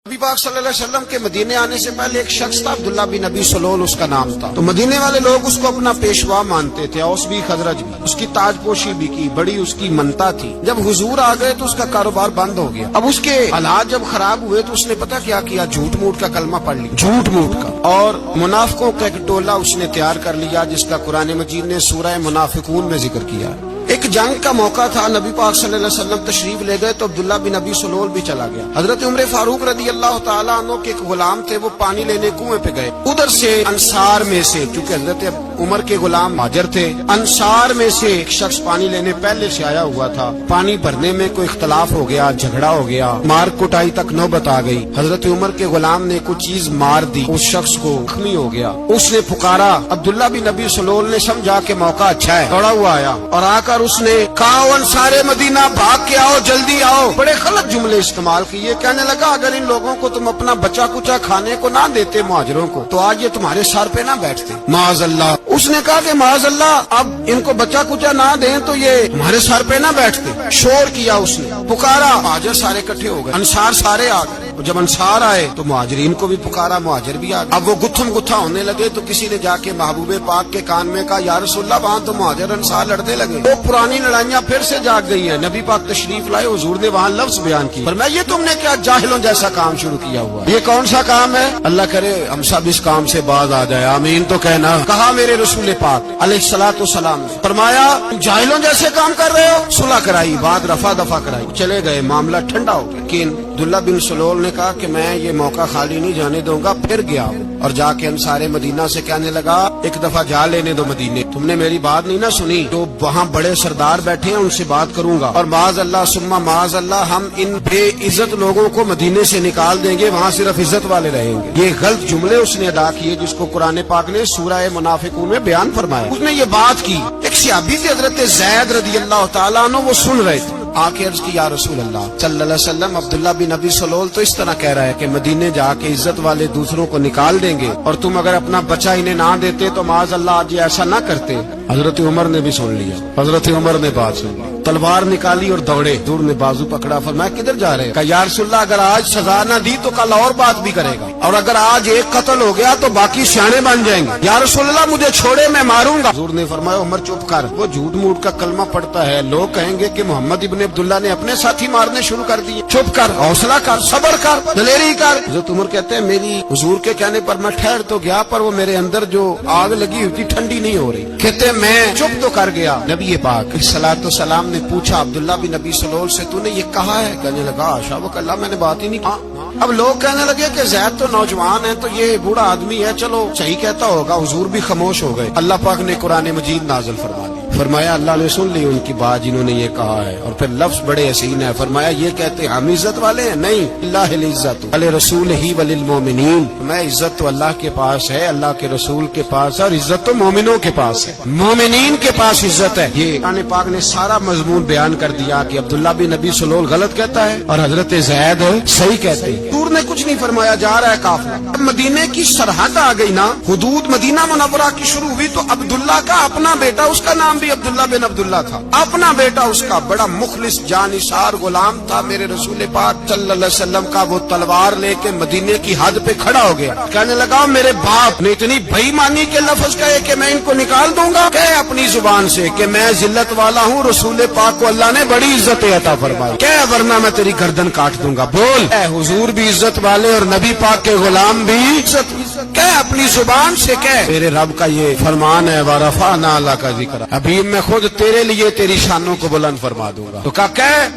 نبی پاک صلی اللہ علیہ وسلم کے مدینے آنے سے پہلے ایک شخص تھا، عبداللہ بن ابی سلول اس کا نام تھا۔ تو مدینے والے لوگ اس کو اپنا پیشوا مانتے تھے، اوس بھی خزرج بھی، اس کی تاج پوشی بھی کی، بڑی اس کی منتا تھی۔ جب حضور آ گئے تو اس کا کاروبار بند ہو گیا۔ اب اس کے حالات جب خراب ہوئے تو اس نے پتہ کیا کیا، جھوٹ موٹ کا کلمہ پڑھ لیا، جھوٹ موٹ کا، اور منافقوں کا ایک ٹولہ اس نے تیار کر لیا جس کا قرآن مجید نے سورہ منافقون میں ذکر کیا۔ ایک جنگ کا موقع تھا، نبی پاک صلی اللہ علیہ وسلم تشریف لے گئے تو عبداللہ بن ابی سلول بھی چلا گیا۔ حضرت عمر فاروق رضی اللہ تعالیٰ عنہ کے ایک غلام تھے، وہ پانی لینے کنویں پہ گئے۔ ادھر سے انصار میں سے، چونکہ حضرت عمر کے غلام مہاجر تھے، انصار میں سے ایک شخص پانی لینے پہلے سے آیا ہوا تھا۔ پانی بھرنے میں کوئی اختلاف ہو گیا، جھگڑا ہو گیا، مار کٹائی تک نوبت آ گئی۔ حضرت عمر کے غلام نے کچھ چیز مار دی، اس شخص کو زخمی ہو گیا۔ اس نے پکارا، عبداللہ بن ابی سلول نے سمجھا کہ موقع اچھا ہے، دوڑا ہوا آیا اور آ کر اس نے کہا، سارے مدینہ بھاگ کے آؤ، جلدی آؤ۔ بڑے غلط جملے استعمال کیے، کہنے لگا اگر ان لوگوں کو تم اپنا بچا کچا کھانے کو نہ دیتے مہاجروں کو تو آج یہ تمہارے سر پہ نہ بیٹھتے، معاذ اللہ۔ اس نے کہا کہ معاذ اللہ، اب ان کو بچا کچا نہ دیں تو یہ ہمارے سر پہ نہ بیٹھتے۔ شور کیا اس نے، پکارا، مہاجر سارے اکٹھے ہو گئے، انصار سارے آ گئے۔ جب انصار آئے تو مہاجرین کو بھی پکارا، مہاجر بھی آ گئے۔ اب وہ گتھم گتھا ہونے لگے تو کسی نے جا کے محبوب پاک کے کان میں کہا، یا رسول اللہ، وہاں تو مہاجر انصار لڑنے لگے، وہ پرانی لڑائیاں پھر سے جاگ گئی ہیں۔ نبی پاک تشریف لائے، حضور نے وہاں لفظ بیان کی، فرمایا یہ تم نے کیا جاہلوں جیسا کام شروع کیا ہوا، یہ کون سا کام ہے؟ اللہ کرے ہم سب اس کام سے باز آ جائے، آمین تو کہنا۔ کہا میرے رسول پاک علیہ الصلوۃ والسلام نے فرمایا جاہلوں جیسے کام کر رہے ہو، صلح کرائی، بات رفع دفع کرائی، چلے گئے، معاملہ ٹھنڈا ہو گیا۔ لیکن عبداللہ بن سلول نے کہا کہ میں یہ موقع خالی نہیں جانے دوں گا، پھر گیا اور جا کے انصار مدینہ سے کہنے لگا ایک دفعہ جا لینے دو مدینے، تم نے میری بات نہیں نہ سنی، تو وہاں بڑے سردار بیٹھے ہیں ان سے بات کروں گا، اور معاذ اللہ ثم معاذ اللہ ہم ان بے عزت لوگوں کو مدینے سے نکال دیں گے، وہاں صرف عزت والے رہیں گے۔ یہ غلط جملے اس نے ادا کیے جس کو قرآن پاک نے سورہ منافقون میں بیان فرمایا۔ اس نے یہ بات کی، ایک صحابی تھے حضرت زید رضی اللہ تعالیٰ عنہ، وہ سن رہے تھے، آ کے عرض کی، یا رسول اللہ صلی اللہ علیہ وسلم، عبداللہ بن ابی سلول تو اس طرح کہہ رہا ہے کہ مدینے جا کے عزت والے دوسروں کو نکال دیں گے، اور تم اگر اپنا بچہ انہیں نہ دیتے تو معاذ اللہ آج یہ ایسا نہ کرتے۔ حضرت عمر نے بھی سن لیا، حضرت عمر نے بات سن لی، تلوار نکالی اور دوڑے، حضور نے بازو پکڑا، فرمایا کدھر جا رہے ہیں؟ کہا یا رسول اللہ اگر آج سزا نہ دی تو کل اور بات بھی کرے گا، اور اگر آج ایک قتل ہو گیا تو باقی سیانے بن جائیں گے، یا رسول اللہ مجھے چھوڑے میں ماروں گا۔ حضور نے فرمایا عمر چپ کر، وہ جھوٹ موٹ کا کلمہ پڑھتا ہے، لوگ کہیں گے کہ محمد ابن عبداللہ نے اپنے ساتھی مارنے شروع کر دیے، چپ کر، حوصلہ کر، صبر کر، دلیری کر۔ حضرت عمر کہتے ہیں میری حضور کے کہنے پر میں ٹھہر تو گیا، پر وہ میرے اندر جو آگ لگی ہوئی تھی ٹھنڈی نہیں ہو رہی۔ کہتے ہیں میں چپ تو کر گیا۔ نبی پاک علیہ الصلوۃ والسلام نے پوچھا عبداللہ بن ابی سلول سے، تو نے یہ کہا ہے؟ کہنے لگا حاشا وکلا، میں نے بات ہی نہیں کی۔ اب لوگ کہنے لگے کہ زید تو نوجوان ہے، تو یہ بوڑھا آدمی ہے، چلو صحیح کہتا ہوگا۔ حضور بھی خاموش ہو گئے۔ اللہ پاک نے قرآن مجید نازل فرما دی، فرمایا اللہ نے سن لی ان کی بات جنہوں نے یہ کہا ہے، اور پھر لفظ بڑے حسین ہے، فرمایا یہ کہتے ہم عزت والے ہیں؟ نہیں، اللہ العزت ولرسولہ وللمؤمنین، میں عزت تو اللہ کے پاس ہے، اللہ کے رسول کے پاس ہے، اور عزت تو مومنوں کے پاس ہے، مومنین کے پاس عزت ہے۔ یہ قرآن پاک نے سارا مضمون بیان کر دیا کہ عبداللہ بن ابی سلول غلط کہتا ہے اور حضرت زید صحیح کہتے ہیں۔ حضور نے کچھ نہیں فرمایا، جا رہا ہے قافلہ۔ اب مدینے کی سرحد آ گئی نا، حدود مدینہ منورہ کی شروع ہوئی، تو عبداللہ کا اپنا بیٹا، اس کا نام بھی عبداللہ بن عبداللہ تھا، اپنا بیٹا اس کا بڑا مخلص جانثار غلام تھا میرے رسول پاک صلی اللہ علیہ وسلم کا۔ وہ تلوار لے کے مدینے کی حد پہ کھڑا ہو گیا، کہنے لگا میرے باپ نے اتنی بے مانی کے لفظ کہے کہ میں ان کو نکال دوں گا، کہے اپنی زبان سے کہ میں ذلت والا ہوں، رسول پاک کو اللہ نے بڑی عزت عطا فرمائی، کہے ورنہ میں تیری گردن کاٹ دوں گا۔ بول، اے حضور بھی عزت والے اور نبی پاک کے غلام بھی عزت، کہے اپنی زبان سے، کہے میرے رب کا یہ فرمان ہے وَرَفَعْنَا لَكَ ذِكْرَكَ، ابھی میں خود تیرے لیے تیری شانوں کو بلند فرما دوں گا۔ تو کہا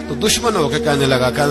تو دشمن ہو کے کہنے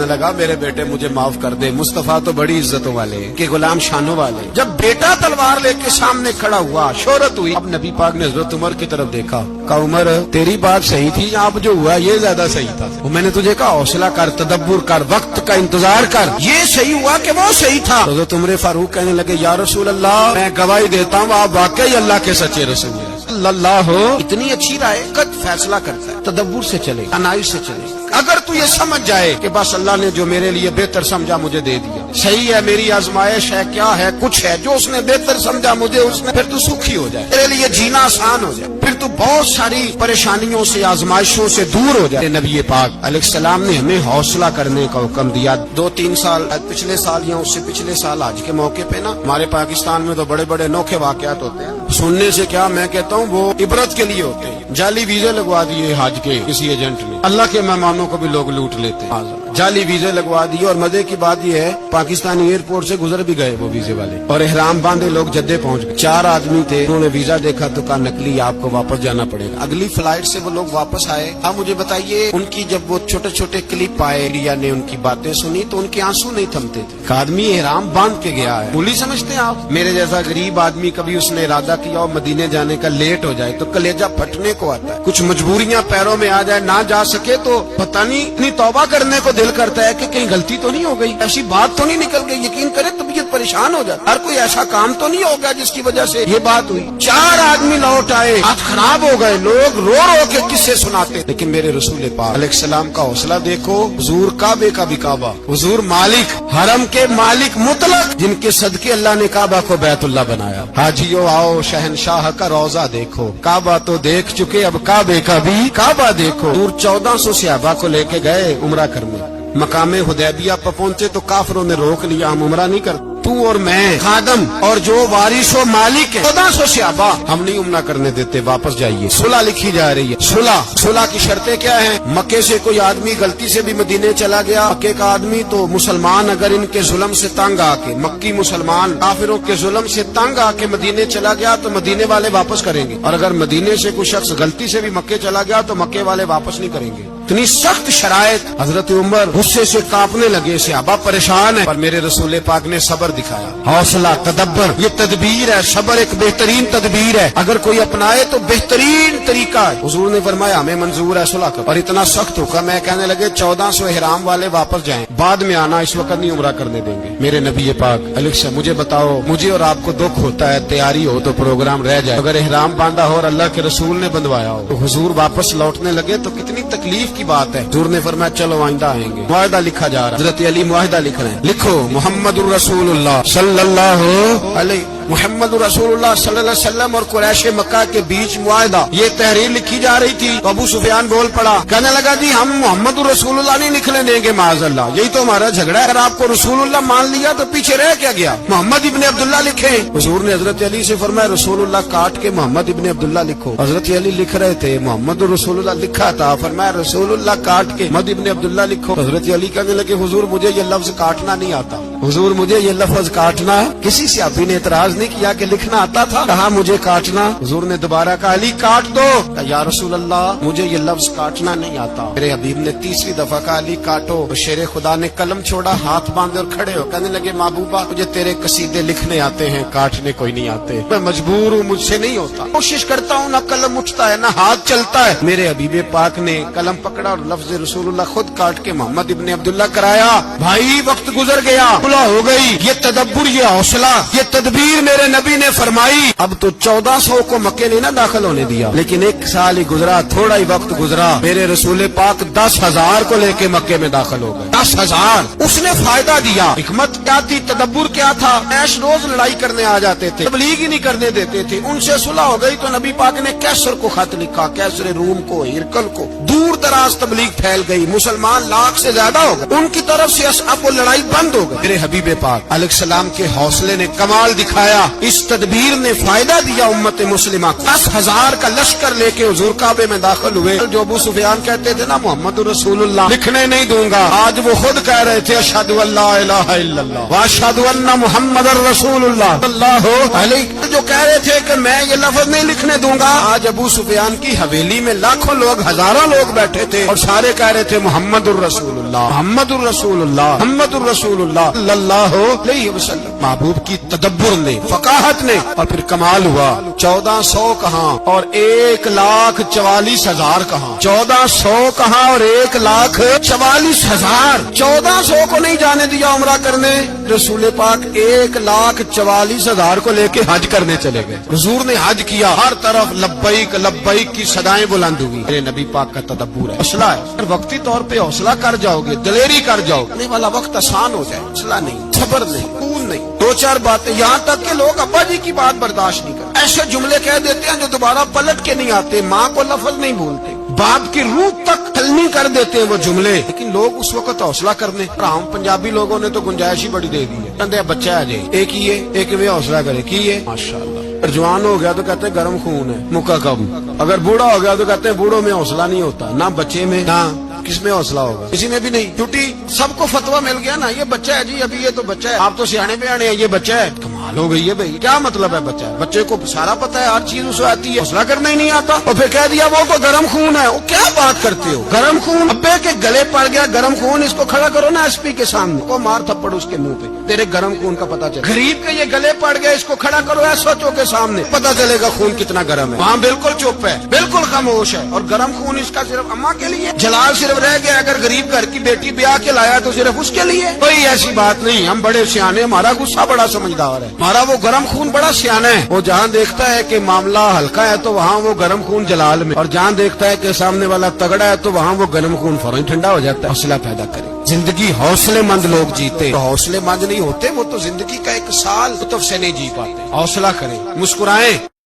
لگا میرے بیٹے مجھے معاف کر دے، مصطفیٰ تو بڑی عزتوں والے ہیں کہ غلام شانوں والے۔ جب بیٹا تلوار لے کے سامنے کھڑا ہوا، شہرت ہوئی، اب نبی پاک نے حضرت عمر کی طرف دیکھا، کہا عمر تیری بات صحیح تھی، اب جو ہوا یہ زیادہ صحیح تھا، وہ میں نے تجھے کہا حوصلہ کر، تدبر کر، وقت کا انتظار کر، یہ صحیح ہوا کہ وہ صحیح تھا۔ حضرت عمر فاروق کہنے لگے یا رسول اللہ میں گواہی دیتا ہوں آپ واقعی اللہ کے سچے رسول ہیں، اللہ اتنی اچھی رائے کا فیصلہ کرتا ہے، تدبر سے چلے، عنایت سے چلے۔ اگر تو یہ سمجھ جائے کہ بس اللہ نے جو میرے لیے بہتر سمجھا مجھے دے دیا، صحیح ہے، میری آزمائش ہے، کیا ہے، کچھ ہے جو اس نے بہتر سمجھا مجھے، اس میں پھر تو سکھی ہو جائے، میرے لیے جینا آسان ہو جائے، پھر تو بہت ساری پریشانیوں سے آزمائشوں سے دور ہو جائے۔ نبی پاک علیہ السلام نے ہمیں حوصلہ کرنے کا حکم دیا۔ 2-3 سال پچھلے سال یا اس سے پچھلے سال حج کے موقع پہ نا ہمارے پاکستان میں تو بڑے بڑے انوکھے واقعات ہوتے ہیں، سننے سے کیا میں کہتا ہوں وہ عبرت کے لیے ہوتے ہیں۔ جعلی ویزے لگوا دیے حج کے کسی ایجنٹ نے، اللہ کے مہمانوں کو بھی لوگ لوٹ لیتے ہیں، جعلی ویزے لگوا دیے۔ اور مزے کی بات یہ ہے پاکستانی ایئرپورٹ سے گزر بھی گئے وہ ویزے والے، اور احرام باندھے لوگ جدے پہنچ گئے۔ 4 آدمی تھے، انہوں نے ویزا دیکھا تو کہا نقلی، آپ کو واپس جانا پڑے گا۔ اگلی فلائٹ سے وہ لوگ واپس آئے۔ اب مجھے بتائیے ان کی جب وہ چھوٹے چھوٹے کلپ آئے، ریا نے ان کی باتیں سنی تو ان کے آنسو نہیں تھمتے تھے۔ ایک آدمی احرام باندھ کے گیا ہے، بولی سمجھتے ہیں آپ؟ میرے جیسا غریب آدمی کبھی اس نے ارادہ کیا اور مدینے جانے کا لیٹ ہو جائے تو کلیجہ پھٹنے کو آتا ہے، کچھ مجبوریاں پیروں میں آ جائے، نہ جا سکے تو پتہ نہیں اتنی توبہ کرنے کو دل کرتا ہے کہ کہیں غلطی تو نہیں ہو گئی، ایسی بات تو نہیں نکل گئی، یقین کرے طبیعت پریشان ہو جاتا، ہر کوئی ایسا کام تو نہیں ہوگا جس کی وجہ سے یہ بات ہوئی۔ 4 آدمی لوٹ آئے، ہاتھ خراب ہو گئے، لوگ رو رو کے قصے سناتے، لیکن میرے رسول پاک علیہ السلام کا حوصلہ دیکھو، حضور کعبے کا بھی کعبہ، حضور مالک، حرم کے مالک مطلق، جن کے صدقے اللہ نے کعبہ کو بیت اللہ بنایا۔ حاجیو آؤ شہنشاہ کا روزہ دیکھو، کعبہ تو دیکھ چکے اب کعبے کا بھی کعبہ دیکھو۔ حضور 1400 صحابہ کو لے کے گئے عمرہ کرنے، مقام حدیبیہ پر پہنچے تو کافروں نے روک لیا، ہم عمرہ نہیں کرتے، تو اور میں خادم اور جو وارث و مالک ہے 1400 صحابہ ہم نہیں عمرہ کرنے دیتے، واپس جائیے۔ صلح لکھی جا رہی ہے، صلح کی شرطیں کیا ہیں؟ مکے سے کوئی آدمی غلطی سے بھی مدینے چلا گیا، مکے کا آدمی تو مسلمان اگر ان کے ظلم سے تنگ آ کے، مکی مسلمان کافروں کے ظلم سے تنگ آ کے مدینے چلا گیا تو مدینے والے واپس کریں گے، اور اگر مدینے سے کوئی شخص غلطی سے بھی مکے چلا گیا تو مکے والے واپس نہیں کریں گے۔ اتنی سخت شرائط، حضرت عمر غصے سے کانپنے لگے، صحابہ پریشان ہیں، پر میرے رسول پاک نے صبر دکھایا، حوصلہ، تدبر، یہ تدبیر ہے، صبر ایک بہترین تدبیر ہے، اگر کوئی اپنائے تو بہترین طریقہ ہے۔ حضور نے فرمایا ہمیں منظور ہے صلح کا، اور اتنا سخت حکم ہے، کہنے لگے 1400 احرام والے واپس جائیں، بعد میں آنا، اس وقت نہیں عمرہ کرنے دیں گے۔ میرے نبی پاک علیہ السلام، مجھے بتاؤ، مجھے اور آپ کو دکھ ہوتا ہے تیاری ہو تو پروگرام رہ جائے، اگر احرام باندھا ہو اور اللہ کے رسول نے بندوایا ہو تو حضور واپس لوٹنے لگے تو کتنی تکلیف کی بات ہے۔ حضور نے فرمایا چلو آئندہ آئیں گے، معاہدہ لکھا جا رہا ہے، حضرت علی معاہدہ لکھ رہے ہیں، لکھو محمد الرسول اللہ صلی اللہ علیہ محمد رسول اللہ صلی اللہ علیہ وسلم اور قریش مکہ کے بیچ معاہدہ، یہ تحریر لکھی جا رہی تھی تو ابو سفیان بول پڑا، کہنے لگا جی ہم محمد رسول اللہ نہیں لکھنے دیں گے، معاذ اللہ، یہی تو ہمارا جھگڑا ہے، اگر آپ کو رسول اللہ مان لیا تو پیچھے رہ کیا گیا، محمد ابن عبداللہ لکھیں۔ حضور نے حضرت علی سے فرمایا رسول اللہ کاٹ کے محمد ابن عبداللہ لکھو، حضرت علی لکھ رہے تھے، محمد رسول اللہ لکھا تھا، فرمایا رسول اللہ کاٹ کے محمد ابن عبداللہ لکھو، حضرت علی کہنے لگے حضور مجھے یہ لفظ کاٹنا نہیں آتا، حضور مجھے یہ لفظ کاٹنا، کسی صحابی نے اعتراض نہیں کیا کہ لکھنا آتا تھا، کہا مجھے کاٹنا، حضور نے دوبارہ کہا علی کاٹ دو، کہا یا رسول اللہ مجھے یہ لفظ کاٹنا نہیں آتا، میرے حبیب نے تیسری دفعہ کہا علی کاٹو، تو شیر خدا نے قلم چھوڑا، ہاتھ باندھے اور کھڑے ہو، کہنے لگے محبوبہ مجھے تیرے قصیدے لکھنے آتے ہیں، کاٹنے کوئی نہیں آتے، میں مجبور ہوں، مجھ سے نہیں ہوتا، کوشش کرتا ہوں، نہ قلم اٹھتا ہے نہ ہاتھ چلتا ہے۔ میرے حبیب پاک نے قلم پکڑا اور لفظ رسول اللہ خود کاٹ کے محمد ابن عبداللہ کرایا، بھائی وقت گزر گیا، صلح ہو گئی، یہ تدبر، یہ حوصلہ، یہ تدبیر میرے نبی نے فرمائی۔ اب تو 1400 کو مکے نے نہ داخل ہونے دیا، لیکن 1 سال ہی گزرا، تھوڑا ہی وقت گزرا، میرے رسول پاک 10,000 کو لے کے مکے میں داخل ہو گئے، 10,000، اس نے فائدہ دیا، حکمت کیا تھی، تدبر کیا تھا، ایش روز لڑائی کرنے آ جاتے تھے، تبلیغ ہی نہیں کرنے دیتے تھے، ان سے صلح ہو گئی تو نبی پاک نے کیسر کو خط لکھا، کیسر روم کو، ہرکل کو، دور دراز تبلیغ پھیل گئی، مسلمان 1,00,000 سے زیادہ ہو گئے، ان کی طرف سے اب وہ لڑائی بند ہو گئی۔ میرے حبیب پاک علیہ السلام کے حوصلے نے کمال دکھایا، اس تدبیر نے فائدہ دیا امت مسلمہ، 10,000 کا لشکر لے کے حضور کعبے میں داخل ہوئے۔ جو ابو سفیان کہتے تھے نا محمد رسول اللہ لکھنے نہیں دوں گا، آج وہ خود کہہ رہے تھے اشہد ان لا الہ الا اللہ واشہد ان محمد رسول اللہ صلی اللہ علیہ، جو کہہ رہے تھے کہ میں یہ لفظ نہیں لکھنے دوں گا، آج ابو سفیان کی حویلی میں لاکھوں لوگ، ہزاروں لوگ بیٹھے تھے اور سارے کہہ رہے تھے محمد الرسول اللہ۔ اللہ محمد الرسول اللہ محمد الرسول اللہ صلی اللہ علیہ وسلم. محبوب کی تدبر نے، فقاہت نے، اور پھر کمال ہوا. 1400 کہاں اور 1,44,000 کہاں. 1400 کہاں اور 1,44,000. 1400 کو نہیں جانے دیا عمرہ کرنے. رسول پاک 1,44,000 کو لے کے حج کرنے چلے گئے. حضور نے حج کیا، ہر طرف لبیک لبیک کی صدائیں بلند ہوئی. میرے نبی پاک کا تدبر ہے، حوصلہ ہے. اگر وقتی طور پہ حوصلہ کر جاؤ گے، دلیری کر جاؤ، آنے والا وقت آسان ہو جائے. حوصلہ نہیں، صبر نہیں، خون نہیں. 2-4 باتیں، یہاں تک کہ لوگ ابا جی کی بات برداشت نہیں کرتے. ایسے جملے کہہ دیتے ہیں جو دوبارہ پلٹ کے نہیں آتے. ماں کو لفظ نہیں بولتے، باپ کی روح تک تلنی کر دیتے ہیں وہ جملے. لیکن لوگ اس وقت حوصلہ کرنے. عام پنجابی لوگوں نے تو گنجائش ہی بڑی دے دی ہے. کہتے ہیں بچہ ہے جی، ایک ہی ہے، ایک میں حوصلہ کرے کی ہے ماشاءاللہ. اگر جوان ہو گیا تو کہتے ہیں گرم خون ہے، مکہ کب. اگر بوڑھا ہو گیا تو کہتے ہیں بوڑھوں میں حوصلہ نہیں ہوتا. نہ بچے میں، نہ کس میں حوصلہ ہوگا، کسی میں بھی نہیں. چھٹی سب کو فتوا مل گیا نا، یہ بچہ ہے جی، ابھی یہ تو بچہ ہے. آپ تو سیانے بیانے ہیں، یہ بچہ ہے. کمال ہو گئی ہے بھائی. کیا مطلب ہے بچہ ہے؟ بچے کو سارا پتا ہے، ہر چیز اسے آتی ہے، حوصلہ کرنا ہی نہیں آتا. اور پھر کہہ دیا وہ تو گرم خون ہے. وہ کیا بات کرتے ہو؟ گرم خون ابے کے گلے پڑ گیا گرم خون. اس کو کھڑا کرو نا ایس پی کے سامنے، کو مار تھپڑ اس کے منہ پہ، تیرے گرم خون کا پتا چلے. غریب کے یہ گلے پڑ گیا، اس کو کھڑا کرو ایس ایچ او کے سامنے، پتا چلے گا خون کتنا گرم ہے. وہاں بالکل چپ ہے، بالکل خاموش ہے. اور گرم خون اس کا صرف اماں کے لیے. جلال صرف رہ گیا، اگر غریب گھر کی بیٹی بیاہ کے لایا تو صرف اس کے لیے. کوئی ایسی بات نہیں. ہم بڑے سیانے، ہمارا غصہ بڑا سمجھدار ہے، ہمارا وہ گرم خون بڑا سیانا ہے. وہ جہاں دیکھتا ہے کہ معاملہ ہلکا ہے تو وہاں وہ گرم خون جلال میں، اور جہاں دیکھتا ہے کہ سامنے والا تگڑا ہے تو وہاں وہ گرم خون فوراً ٹھنڈا ہو جاتا ہے. حوصلہ پیدا کرے. زندگی حوصلے مند لوگ جیتے. حوصلے مند نہیں ہوتے وہ تو زندگی کا 1 سال لطف سے نہیں جی پاتے. حوصلہ کریں، مسکرائیں.